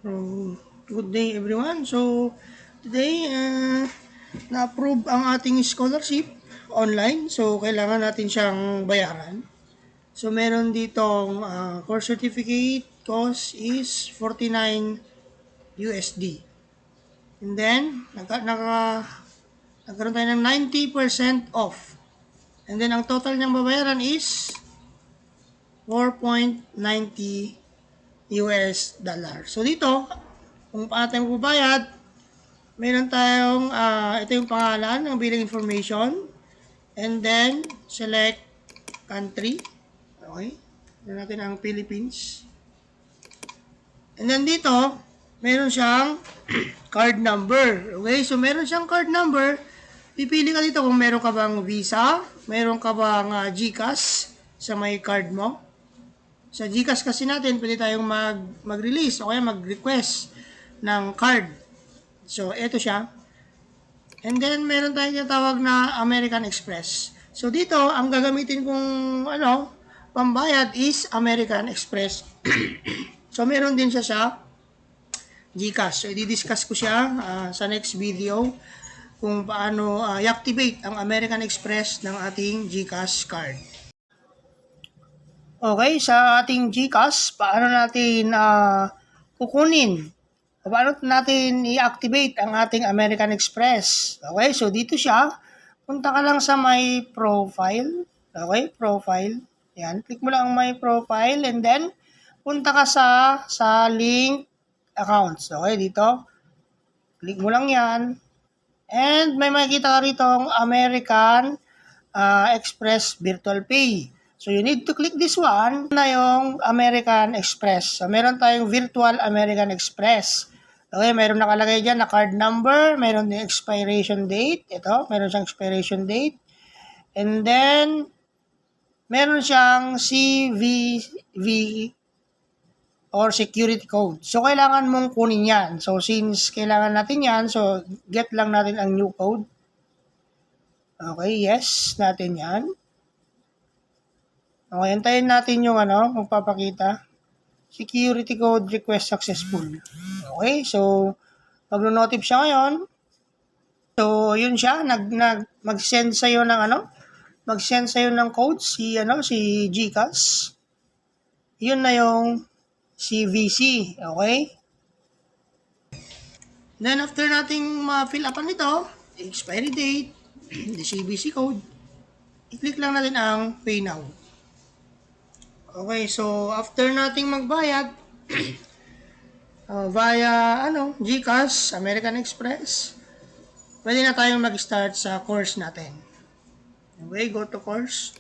So, good day everyone. So, today, na-approve ang ating scholarship online. So, kailangan natin siyang bayaran. So, meron ditong course certificate cost is 49 USD. And then, nagkaroon tayo ng 90% off. And then, ang total niyang babayaran is 4.90 US dollar. So, dito, kung paano tayo magbabayad, meron tayong, ito yung pangalan ng billing information. And then, select country. Okay. Tignan natin ang Philippines. And then dito, meron siyang card number. Okay. So, meron siyang card number. Pipili ka dito kung meron ka bang Visa, meron ka bang GCash sa may card mo. Sa GCash kasi natin, pwede tayong mag-release o kaya mag-request ng card. So, ito siya. And then, meron tayong tinatawag na American Express. So, dito, ang gagamitin kong pambayad is American Express. So, meron din siya sa GCash. So, i-discuss ko siya sa next video kung paano i-activate ang American Express ng ating GCash card. Okay, sa ating GCash, paano natin kukunin? Paano natin i-activate ang ating American Express? Okay, so dito siya. Punta ka lang sa my profile. Okay, profile. Yan, click mo lang ang my profile and then punta ka sa link accounts. Okay, dito. Click mo lang yan. And may makikita ka rito ang American Express Virtual Pay. So, you need to click this one na yung American Express. So, meron tayong Virtual American Express. Okay, meron nakalagay dyan na card number, meron din expiration date. Ito, meron siyang expiration date. And then, meron siyang CVV or security code. So, kailangan mong kunin yan. So, since kailangan natin yan, so, get lang natin ang new code. Okay, yes, natin yan. Okay, antayin natin yung magpapakita. Security code request successful. Okay, so magno-notif siya ngayon. So, yun siya, mag-send sa'yo ng mag-send sa'yo ng code si GCash. Yun na yung CVC, okay? Then after nating ma-fill upan ito, expiry date, the CVC code, i-click lang natin ang Pay Now. Okay, so after nating magbayad via GCash, American Express, pwede na tayong mag-start sa course natin. Okay, go to course.